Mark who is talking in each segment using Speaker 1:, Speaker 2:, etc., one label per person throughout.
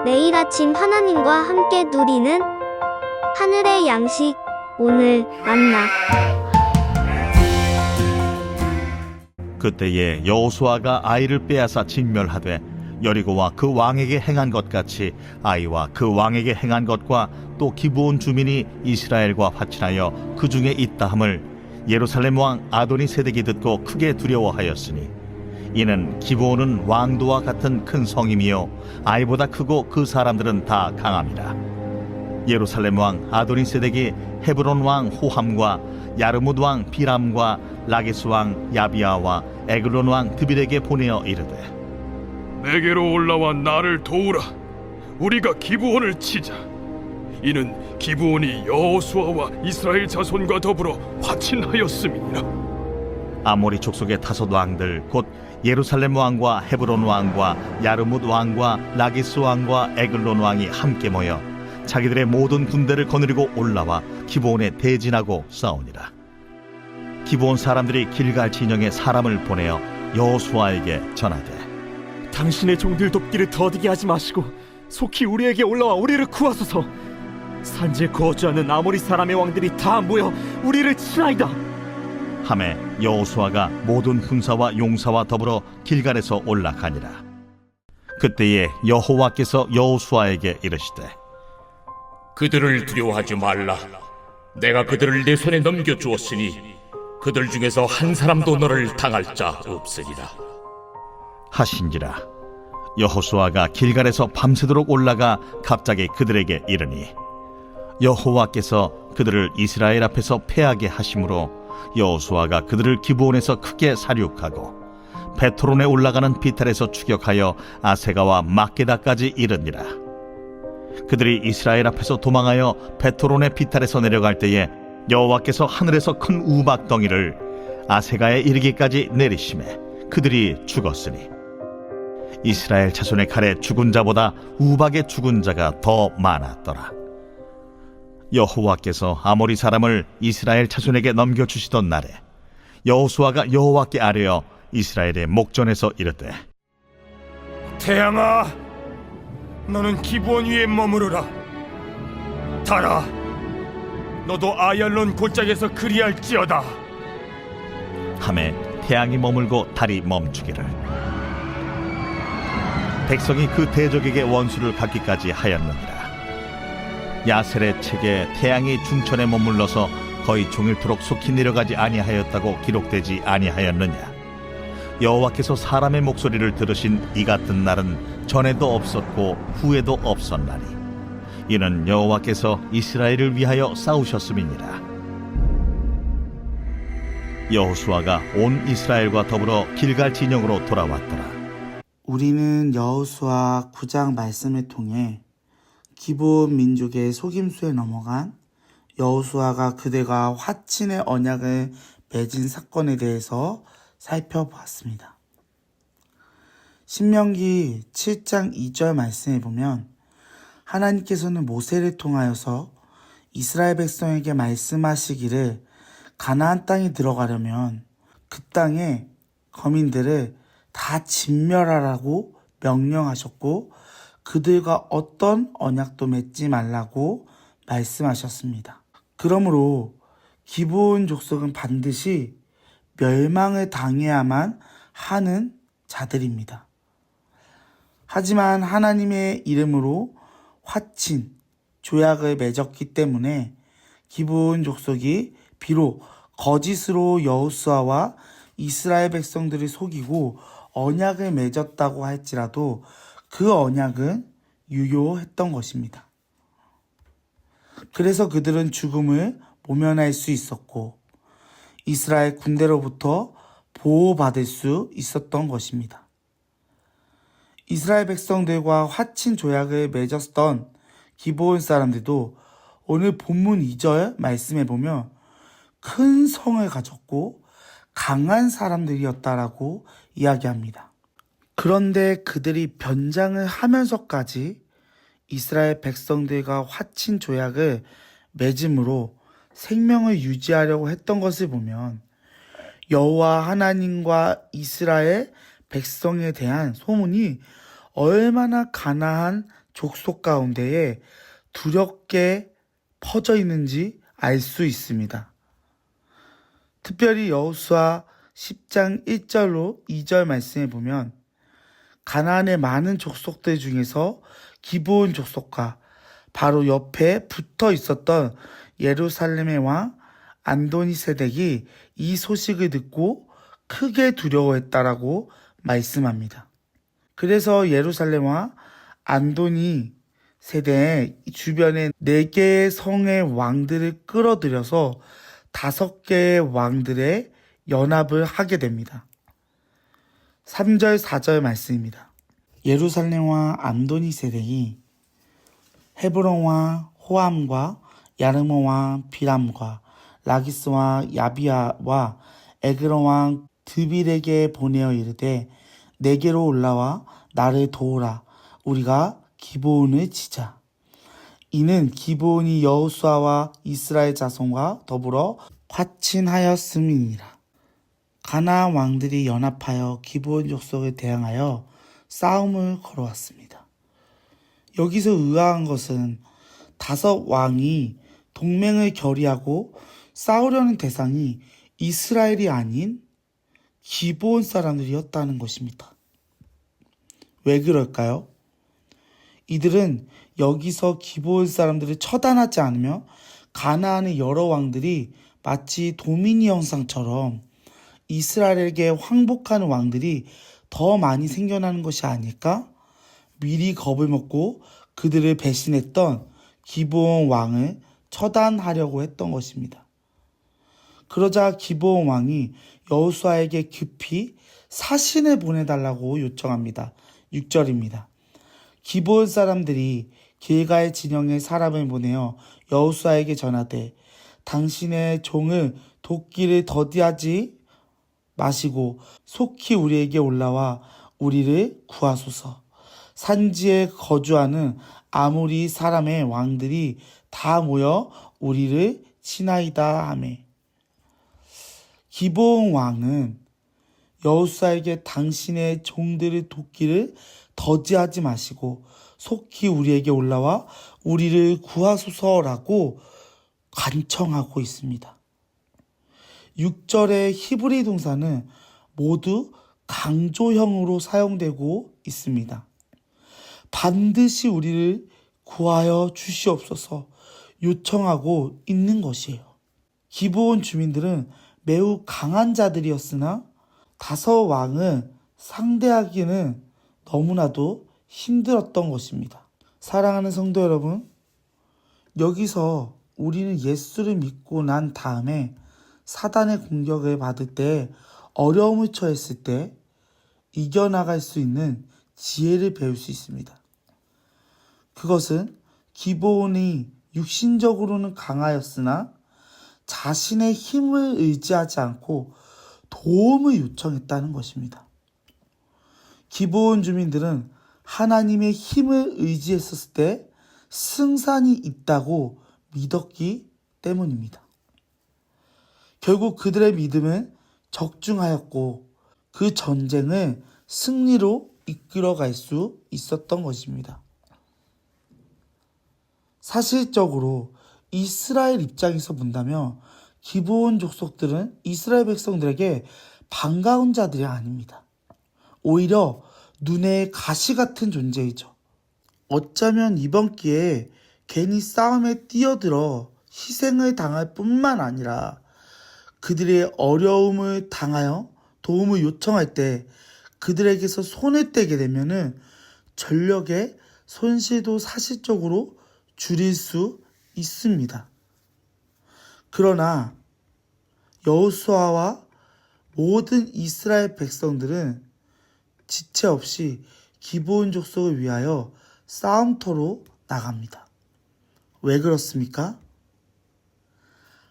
Speaker 1: 매일 아침 하나님과 함께 누리는 하늘의 양식, 오늘 만나.
Speaker 2: 그때에 여호수아가 아이를 빼앗아 진멸하되 여리고와 그 왕에게 행한 것 같이 아이와 그 왕에게 행한 것과 또 기브온 주민이 이스라엘과 화친하여 그 중에 있다 함을 예루살렘 왕 아도니 세덱이 듣고 크게 두려워하였으니 이는 기브온은 왕도와 같은 큰 성임이요 아이보다 크고 그 사람들은 다 강함이라. 예루살렘 왕 아도니 세덱이 헤브론 왕 호함과 야르뭇 왕 비람과 라게스 왕 야비아와 에글론 왕 드빌에게 보내어 이르되,
Speaker 3: 내게로 올라와 나를 도우라. 우리가 기브온을 치자. 이는 기브온이 여호수아와 이스라엘 자손과 더불어 화친하였음이니라.
Speaker 2: 아모리 족속의 다섯 왕들 곧 예루살렘 왕과 헤브론 왕과 야르뭇 왕과 라기스 왕과 에글론 왕이 함께 모여 자기들의 모든 군대를 거느리고 올라와 기브온에 대진하고 싸우니라. 기브온 사람들이 길갈 진영에 사람을 보내어 여호수아에게 전하되,
Speaker 4: 당신의 종들 돕기를 더디게 하지 마시고 속히 우리에게 올라와 우리를 구하소서. 산지에 거주하는 아모리 사람의 왕들이 다 모여 우리를 치나이다.
Speaker 2: 하매 여호수아가 모든 군사와 용사와 더불어 길갈에서 올라가니라. 그때에 여호와께서 여호수아에게 이르시되,
Speaker 5: 그들을 두려워하지 말라. 내가 그들을 내 손에 넘겨주었으니 그들 중에서 한 사람도 너를 당할 자 없으리라
Speaker 2: 하신지라. 여호수아가 길갈에서 밤새도록 올라가 갑자기 그들에게 이르니 여호와께서 그들을 이스라엘 앞에서 패하게 하심으로 여호수아가 그들을 기브온에서 크게 사륙하고 베토론에 올라가는 비탈에서 추격하여 아세가와 막게다까지 이르니라. 그들이 이스라엘 앞에서 도망하여 베토론의 비탈에서 내려갈 때에 여호와께서 하늘에서 큰 우박덩이를 아세가에 이르기까지 내리심에 그들이 죽었으니 이스라엘 자손의 칼에 죽은 자보다 우박에 죽은 자가 더 많았더라. 여호와께서 아모리 사람을 이스라엘 자손에게 넘겨주시던 날에 여호수아가 여호와께 아뢰어 이스라엘의 목전에서 이르되,
Speaker 6: 태양아, 너는 기브온 위에 머무르라. 달아, 너도 아얄론 골짜기에서 그리할지어다.
Speaker 2: 하매 태양이 머물고 달이 멈추기를. 백성이 그 대적에게 원수를 갚기까지 하였느니라. 야셀의 책에 태양이 중천에 머물러서 거의 종일토록 속히 내려가지 아니하였다고 기록되지 아니하였느냐. 여호와께서 사람의 목소리를 들으신 이 같은 날은 전에도 없었고 후에도 없었나니 이는 여호와께서 이스라엘을 위하여 싸우셨음이니라. 여호수아가 온 이스라엘과 더불어 길갈 진영으로 돌아왔더라.
Speaker 7: 우리는 여호수아 9장 말씀을 통해 기브온 민족의 속임수에 넘어간 여호수아가 그들과 화친의 언약을 맺은 사건에 대해서 살펴보았습니다. 신명기 7장 2절 말씀에 보면 하나님께서는 모세를 통하여서 이스라엘 백성에게 말씀하시기를 가나안 땅에 들어가려면 그 땅에 거민들을 다 진멸하라고 명령하셨고 그들과 어떤 언약도 맺지 말라고 말씀하셨습니다. 그러므로 기브온 족속은 반드시 멸망을 당해야만 하는 자들입니다. 하지만 하나님의 이름으로 화친, 조약을 맺었기 때문에 기브온 족속이 비록 거짓으로 여호수아와 이스라엘 백성들을 속이고 언약을 맺었다고 할지라도 그 언약은 유효했던 것입니다. 그래서 그들은 죽음을 모면할 수 있었고 이스라엘 군대로부터 보호받을 수 있었던 것입니다. 이스라엘 백성들과 화친 조약을 맺었던 기브온 사람들도 오늘 본문 2절 말씀에 보면 큰 성을 가졌고 강한 사람들이었다라고 이야기합니다. 그런데 그들이 변장을 하면서까지 이스라엘 백성들과 화친 조약을 맺음으로 생명을 유지하려고 했던 것을 보면 여호와 하나님과 이스라엘 백성에 대한 소문이 얼마나 가나한 족속 가운데에 두렵게 퍼져 있는지 알 수 있습니다. 특별히 여호수아 10장 1절로 2절 말씀에 보면 가나안의 많은 족속들 중에서 기브온 족속과 바로 옆에 붙어 있었던 예루살렘의 왕 안도니세덱이 이 소식을 듣고 크게 두려워했다라고 말씀합니다. 그래서 예루살렘 왕 안도니세덱의 주변에 4개의 성의 왕들을 끌어들여서 5개의 왕들의 연합을 하게 됩니다. 3절 4절 말씀입니다. 예루살렘 왕 안도니세덱이 헤브론 왕 호암과 야르모 왕 비람과 라기스 왕 야비아와 에그론 왕 드빌에게 보내어 이르되 내게로 올라와 나를 도우라. 우리가 기브온을 치자. 이는 기브온이 여호수아와 이스라엘 자손과 더불어 화친하였음이니라. 가나안 왕들이 연합하여 기브온 족속에 대항하여 싸움을 걸어왔습니다. 여기서 의아한 것은 5 왕이 동맹을 결의하고 싸우려는 대상이 이스라엘이 아닌 기브온 사람들이었다는 것입니다. 왜 그럴까요? 이들은 여기서 기브온 사람들을 처단하지 않으며 가나안의 여러 왕들이 마치 도미니 형상처럼 이스라엘에게 황복하는 왕들이 더 많이 생겨나는 것이 아닐까? 미리 겁을 먹고 그들을 배신했던 기브온 왕을 처단하려고 했던 것입니다. 그러자 기브온 왕이 여호수아에게 급히 사신을 보내달라고 요청합니다. 6절입니다. 기브온 사람들이 길가의 진영에 사람을 보내어 여호수아에게 전하되 당신의 종을 도끼를 더디하지 마시고 속히 우리에게 올라와 우리를 구하소서. 산지에 거주하는 아모리 사람의 왕들이 다 모여 우리를 치나이다 하매. 기브온 왕은 여호수아에게 당신의 종들의 도끼를 더디하지 마시고 속히 우리에게 올라와 우리를 구하소서라고 간청하고 있습니다. 6절의 히브리 동사는 모두 강조형으로 사용되고 있습니다. 반드시 우리를 구하여 주시옵소서 요청하고 있는 것이에요. 기브온 주민들은 매우 강한 자들이었으나 5 왕을 상대하기는 너무나도 힘들었던 것입니다. 사랑하는 성도 여러분, 여기서 우리는 예수를 믿고 난 다음에 사단의 공격을 받을 때 어려움을 처했을 때 이겨나갈 수 있는 지혜를 배울 수 있습니다. 그것은 기브온이 육신적으로는 강하였으나 자신의 힘을 의지하지 않고 도움을 요청했다는 것입니다. 기브온 주민들은 하나님의 힘을 의지했었을 때 승산이 있다고 믿었기 때문입니다. 결국 그들의 믿음은 적중하였고 그 전쟁을 승리로 이끌어갈 수 있었던 것입니다. 사실적으로 이스라엘 입장에서 본다면 기브온 족속들은 이스라엘 백성들에게 반가운 자들이 아닙니다. 오히려 눈에 가시 같은 존재이죠. 어쩌면 이번 기회에 괜히 싸움에 뛰어들어 희생을 당할 뿐만 아니라 그들의 어려움을 당하여 도움을 요청할 때 그들에게서 손을 떼게 되면은 전력의 손실도 사실적으로 줄일 수 있습니다. 그러나 여호수아와 모든 이스라엘 백성들은 지체 없이 기브온 족속을 위하여 싸움터로 나갑니다. 왜 그렇습니까?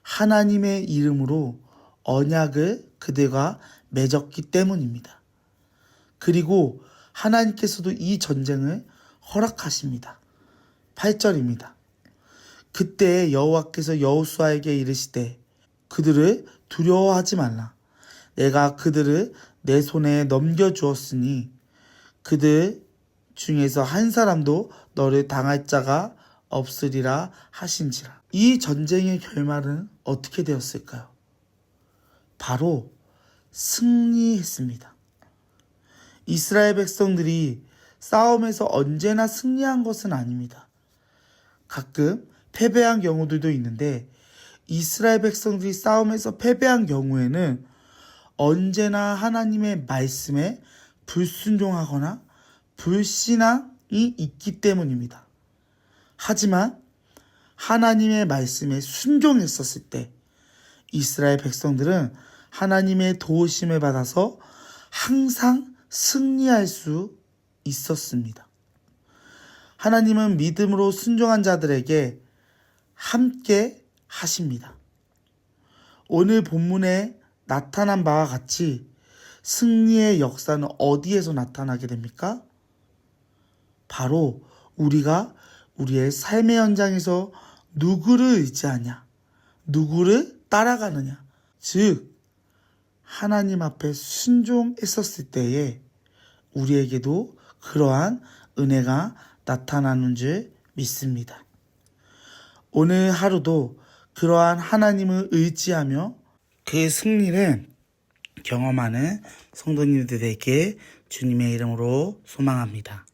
Speaker 7: 하나님의 이름으로 언약을 그들과 맺었기 때문입니다. 그리고 하나님께서도 이 전쟁을 허락하십니다. 8절입니다. 그때 여호와께서 여호수아에게 이르시되 그들을 두려워하지 말라. 내가 그들을 내 손에 넘겨주었으니 그들 중에서 한 사람도 너를 당할 자가 없으리라 하신지라. 이 전쟁의 결말은 어떻게 되었을까요? 바로 승리했습니다. 이스라엘 백성들이 싸움에서 언제나 승리한 것은 아닙니다. 가끔 패배한 경우들도 있는데 이스라엘 백성들이 싸움에서 패배한 경우에는 언제나 하나님의 말씀에 불순종하거나 불신앙이 있기 때문입니다. 하지만 하나님의 말씀에 순종했었을 때 이스라엘 백성들은 하나님의 도우심을 받아서 항상 승리할 수 있었습니다. 하나님은 믿음으로 순종한 자들에게 함께 하십니다. 오늘 본문에 나타난 바와 같이 승리의 역사는 어디에서 나타나게 됩니까? 바로 우리가 우리의 삶의 현장에서 누구를 의지하냐, 누구를 따라가느냐, 즉 하나님 앞에 순종했었을 때에 우리에게도 그러한 은혜가 나타나는 줄 믿습니다. 오늘 하루도 그러한 하나님을 의지하며 그 승리를 경험하는 성도님들에게 주님의 이름으로 소망합니다.